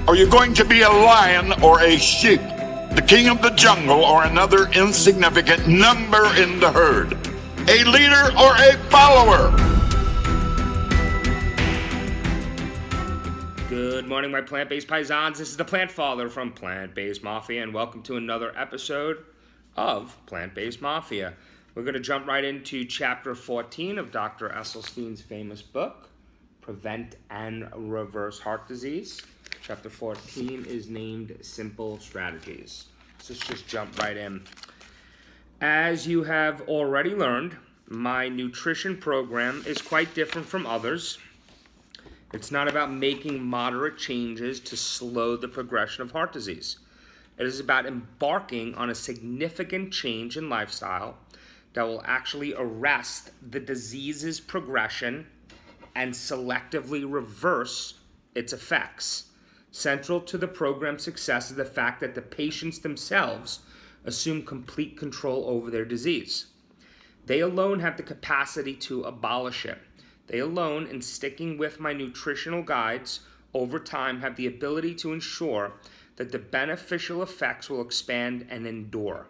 Are you going to be a lion or a sheep? The king of the jungle or another insignificant number in the herd? A leader or a follower? Good morning, my plant-based paisans. This is the Plant Father from Plant Based Mafia, and welcome to another episode of Plant Based Mafia. We're going to jump right into Chapter 14 of Dr. Esselstyn's famous book, Prevent and Reverse Heart Disease. Chapter 14 is named Simple Strategies. So let's just jump right in. As you have already learned, my nutrition program is quite different from others. It's not about making moderate changes to slow the progression of heart disease. It is about embarking on a significant change in lifestyle that will actually arrest the disease's progression and selectively reverse its effects. Central to the program's success is the fact that the patients themselves assume complete control over their disease. They alone have the capacity to abolish it. They alone, in sticking with my nutritional guides over time, have the ability to ensure that the beneficial effects will expand and endure.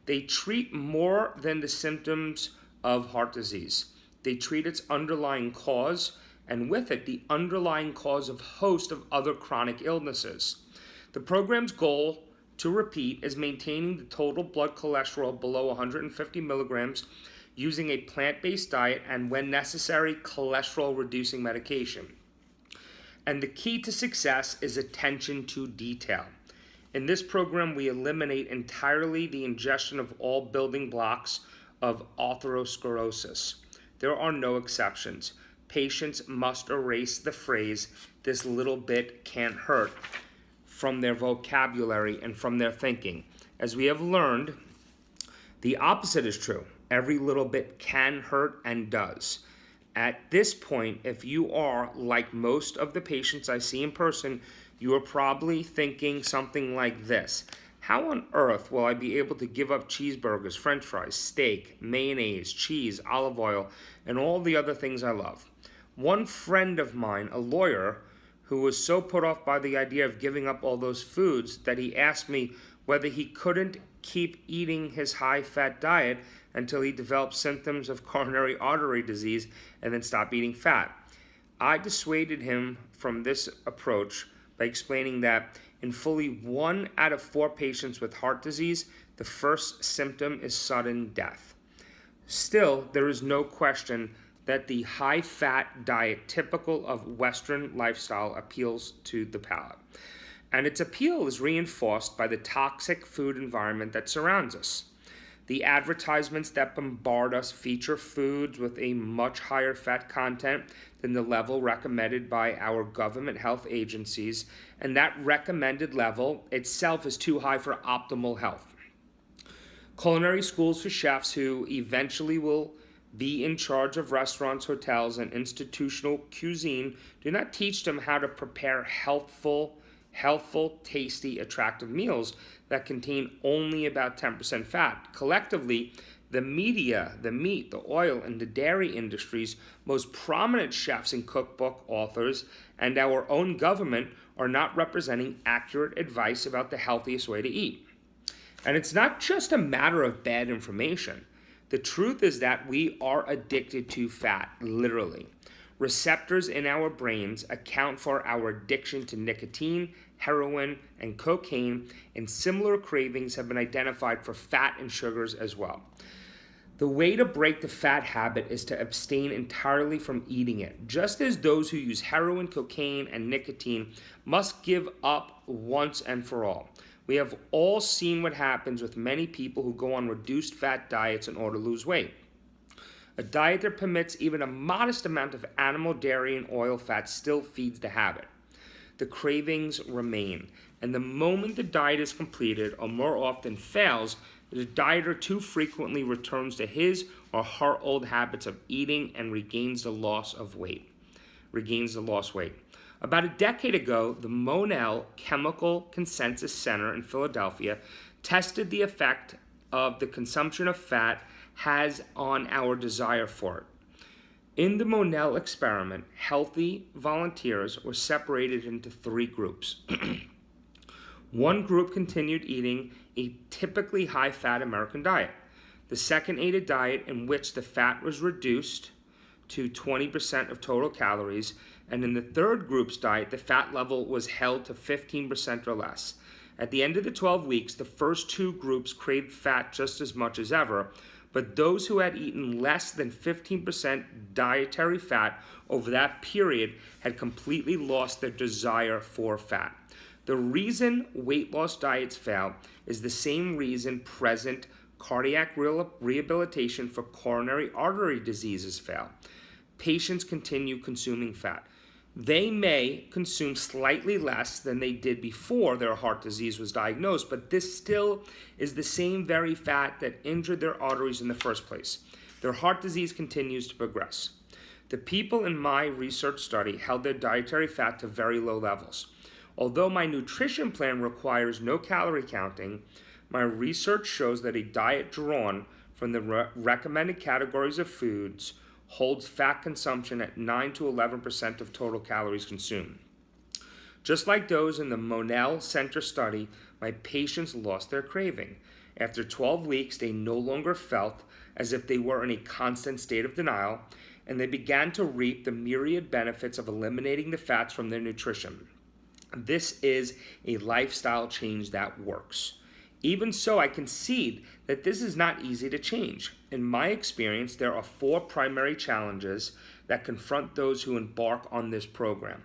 They treat more than the symptoms of heart disease. They treat its underlying cause, and with it, the underlying cause of a host of other chronic illnesses. The program's goal, to repeat, is maintaining the total blood cholesterol below 150 milligrams using a plant-based diet and, when necessary, cholesterol-reducing medication. And the key to success is attention to detail. In this program, we eliminate entirely the ingestion of all building blocks of atherosclerosis. There are no exceptions. Patients must erase the phrase, "this little bit can't hurt," from their vocabulary and from their thinking. As we have learned, the opposite is true. Every little bit can hurt and does. At this point, if you are like most of the patients I see in person, you are probably thinking something like this: how on earth will I be able to give up cheeseburgers, french fries, steak, mayonnaise, cheese, olive oil, and all the other things I love? One friend of mine, a lawyer, who was so put off by the idea of giving up all those foods that he asked me whether he couldn't keep eating his high-fat diet until he developed symptoms of coronary artery disease and then stop eating fat. I dissuaded him from this approach by explaining that in fully 1 out of 4 patients with heart disease, the first symptom is sudden death. Still, there is no question that the high-fat diet typical of Western lifestyle appeals to the palate. And its appeal is reinforced by the toxic food environment that surrounds us. The advertisements that bombard us feature foods with a much higher fat content than the level recommended by our government health agencies, and that recommended level itself is too high for optimal health. Culinary schools for chefs who eventually will be in charge of restaurants, hotels, and institutional cuisine do not teach them how to prepare healthful, tasty, attractive meals that contain only about 10% fat. Collectively, the media, the meat, the oil, and the dairy industries' most prominent chefs and cookbook authors, and our own government are not representing accurate advice about the healthiest way to eat. And it's not just a matter of bad information. The truth is that we are addicted to fat, literally. Receptors in our brains account for our addiction to nicotine, heroin, and cocaine, and similar cravings have been identified for fat and sugars as well. The way to break the fat habit is to abstain entirely from eating it, just as those who use heroin, cocaine, and nicotine must give up once and for all. We have all seen what happens with many people who go on reduced fat diets in order to lose weight. A diet that permits even a modest amount of animal, dairy, and oil fat still feeds the habit. The cravings remain, and the moment the diet is completed, or more often fails, the dieter too frequently returns to his or her old habits of eating and regains the lost weight. About a decade ago, the Monell Chemical Consensus Center in Philadelphia tested the effect of the consumption of fat has on our desire for it. In the Monell experiment, healthy volunteers were separated into 3 groups. One group continued eating a typically high-fat American diet. The second ate a diet in which the fat was reduced to 20% of total calories, and in the third group's diet, the fat level was held to 15% or less. At the end of the 12 weeks, the first 2 groups craved fat just as much as ever, but those who had eaten less than 15% dietary fat over that period had completely lost their desire for fat. The reason weight loss diets fail is the same reason present cardiac rehabilitation for coronary artery diseases fail. Patients continue consuming fat. They may consume slightly less than they did before their heart disease was diagnosed, but this still is the same very fat that injured their arteries in the first place. Their heart disease continues to progress. The people in my research study held their dietary fat to very low levels. Although my nutrition plan requires no calorie counting, my research shows that a diet drawn from the recommended categories of foods holds fat consumption at 9 to 11% of total calories consumed. Just like those in the Monell Center study, my patients lost their craving. After 12 weeks, they no longer felt as if they were in a constant state of denial, and they began to reap the myriad benefits of eliminating the fats from their nutrition. This is a lifestyle change that works. Even so, I concede that this is not easy to change. In my experience, there are 4 primary challenges that confront those who embark on this program.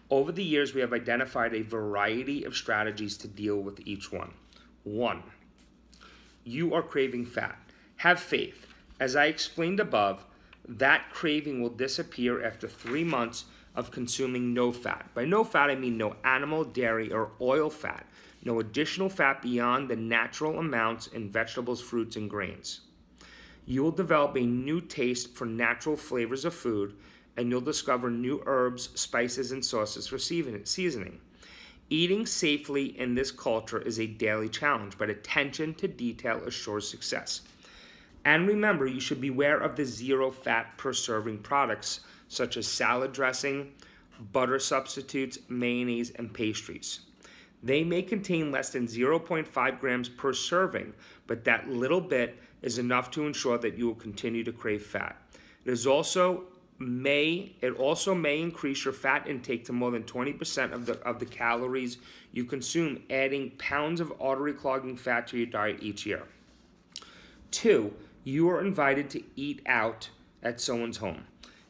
Over the years, we have identified a variety of strategies to deal with each one. 1. You are craving fat. Have faith. As I explained above, that craving will disappear after 3 months of consuming no fat. By no fat, I mean no animal, dairy, or oil fat. No additional fat beyond the natural amounts in vegetables, fruits, and grains. You will develop a new taste for natural flavors of food, and you'll discover new herbs, spices, and sauces for seasoning. Eating safely in this culture is a daily challenge, but attention to detail assures success. And remember, you should beware of the 0 fat per serving products, such as salad dressing, butter substitutes, mayonnaise, and pastries. They may contain less than 0.5 grams per serving, but that little bit is enough to ensure that you will continue to crave fat. It also may increase your fat intake to more than 20% of the calories you consume, adding pounds of artery clogging fat to your diet each year. 2, you are invited to eat out at someone's home.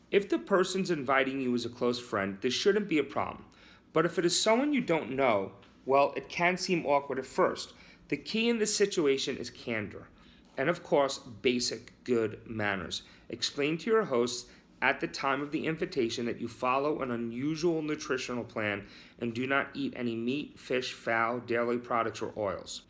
If the person's inviting you as a close friend, this shouldn't be a problem. But if it is someone you don't know, well, it can seem awkward at first. The key in this situation is candor. And of course, basic good manners. Explain to your hosts at the time of the invitation that you follow an unusual nutritional plan and do not eat any meat, fish, fowl, dairy products, or oils.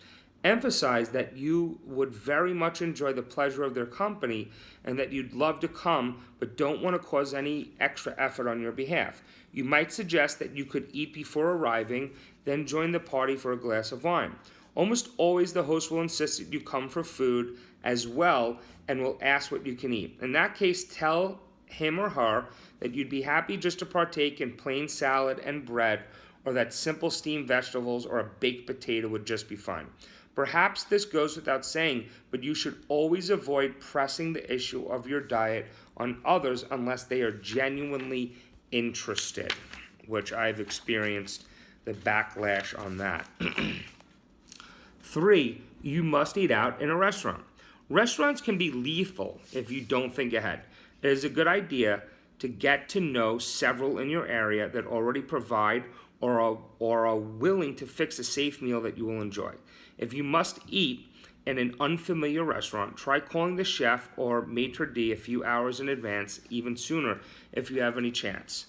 Emphasize that you would very much enjoy the pleasure of their company and that you'd love to come but don't want to cause any extra effort on your behalf. You might suggest that you could eat before arriving, then join the party for a glass of wine. Almost always the host will insist that you come for food as well and will ask what you can eat. In that case, tell him or her that you'd be happy just to partake in plain salad and bread, or that simple steamed vegetables or a baked potato would just be fine. Perhaps this goes without saying, but you should always avoid pressing the issue of your diet on others unless they are genuinely interested, which I've experienced the backlash on that. 3, you must eat out in a restaurant. Restaurants can be lethal if you don't think ahead. It is a good idea to get to know several in your area that already provide or are willing to fix a safe meal that you will enjoy. If you must eat in an unfamiliar restaurant, try calling the chef or maitre d' a few hours in advance, even sooner if you have any chance.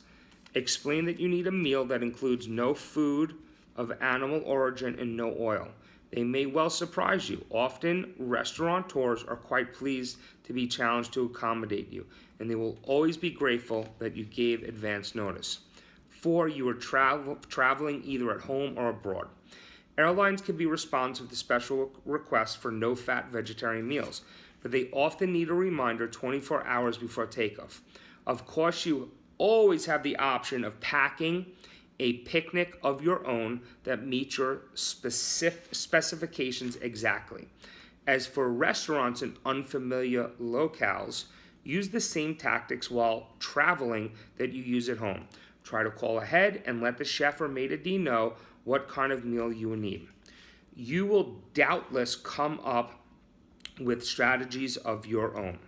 Explain that you need a meal that includes no food of animal origin and no oil. They may well surprise you. Often, restaurateurs are quite pleased to be challenged to accommodate you, and they will always be grateful that you gave advance notice. 4, you are traveling either at home or abroad. Airlines can be responsive to special requests for no-fat vegetarian meals, but they often need a reminder 24 hours before takeoff. Of course, you always have the option of packing a picnic of your own that meets your specifications exactly. As for restaurants in unfamiliar locales, use the same tactics while traveling that you use at home. Try to call ahead and let the chef or maitre d' know what kind of meal you will need. You will doubtless come up with strategies of your own.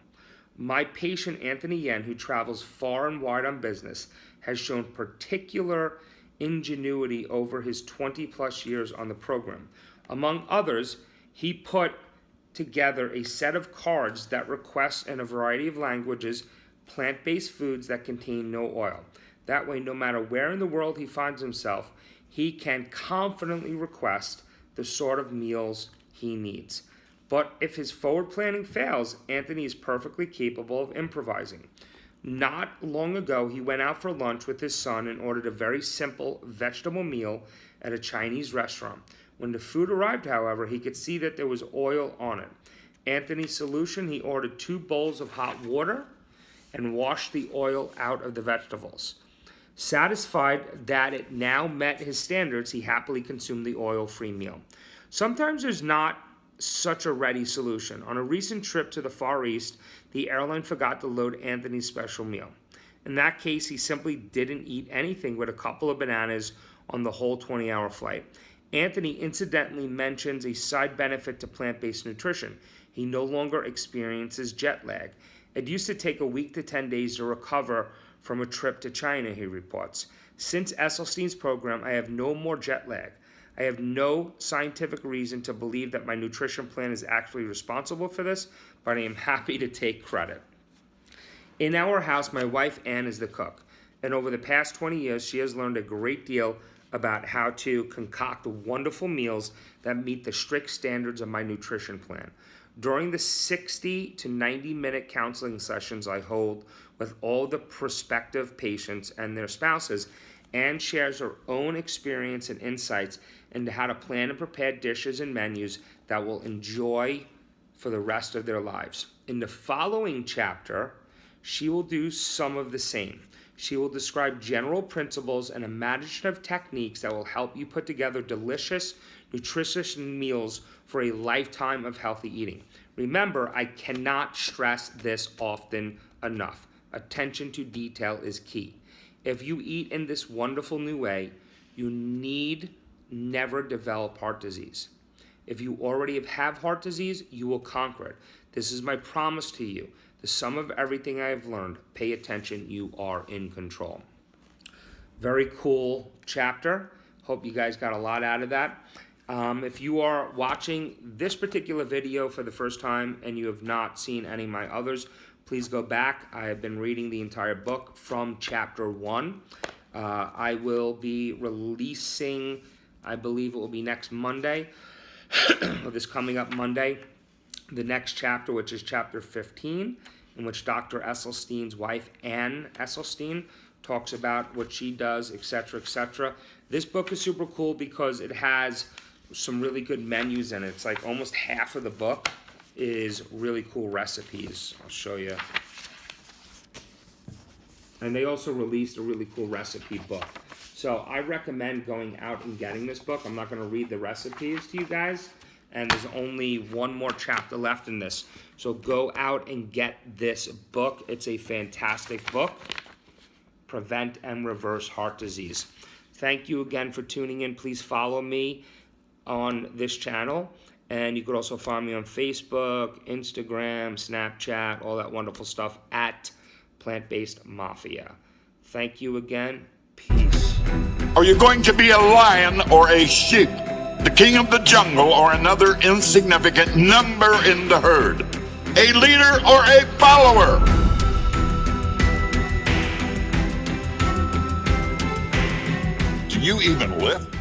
My patient Anthony Yen, who travels far and wide on business, has shown particular ingenuity over his 20 plus years on the program. Among others, he put together a set of cards that request in a variety of languages plant-based foods that contain no oil. That way, no matter where in the world he finds himself, he can confidently request the sort of meals he needs. But if his forward planning fails, Anthony is perfectly capable of improvising. Not long ago, he went out for lunch with his son and ordered a very simple vegetable meal at a Chinese restaurant. When the food arrived, however, he could see that there was oil on it. Anthony's solution, he ordered 2 bowls of hot water and washed the oil out of the vegetables. Satisfied that it now met his standards, he happily consumed the oil-free meal. Sometimes there's not such a ready solution. On a recent trip to the Far East, the airline forgot to load Anthony's special meal. In that case, he simply didn't eat anything but a couple of bananas on the whole 20-hour flight. Anthony incidentally mentions a side benefit to plant-based nutrition. He no longer experiences jet lag. It used to take a week to 10 days to recover from a trip to China, he reports. Since Esselstyn's program, I have no more jet lag. I have no scientific reason to believe that my nutrition plan is actually responsible for this, but I am happy to take credit. In our house, my wife Ann is the cook, and over the past 20 years, she has learned a great deal about how to concoct wonderful meals that meet the strict standards of my nutrition plan. During the 60 to 90-minute counseling sessions I hold with all the prospective patients and their spouses, Ann shares her own experience and insights into how to plan and prepare dishes and menus that will enjoy for the rest of their lives. In the following chapter, she will do some of the same. She will describe general principles and imaginative techniques that will help you put together delicious, nutritious meals for a lifetime of healthy eating. Remember, I cannot stress this often enough. Attention to detail is key. If you eat in this wonderful new way, you need never develop heart disease. If you already have heart disease, you will conquer it. This is my promise to you. The sum of everything I have learned. Pay attention, you are in control. Very cool chapter. Hope you guys got a lot out of that. If you are watching this particular video for the first time and you have not seen any of my others, please go back. I have been reading the entire book from chapter 1. I will be releasing, I believe it will be next Monday, or this coming up Monday, the next chapter, which is chapter 15, in which Dr. Esselstyn's wife, Ann Esselstyn, talks about what she does, etc., etc. This book is super cool because it has some really good menus in it. It's like almost half of the book is really cool recipes. I'll show you. And they also released a really cool recipe book. So I recommend going out and getting this book. I'm not going to read the recipes to you guys, and there's only one more chapter left in this. So go out and get this book. It's a fantastic book. Prevent and Reverse Heart Disease. Thank you again for tuning in. Please follow me on this channel. And you could also find me on Facebook, Instagram, Snapchat, all that wonderful stuff at Plant Based Mafia. Thank you again. Peace. Are you going to be a lion or a sheep? The king of the jungle or another insignificant number in the herd? A leader or a follower? Do you even lift?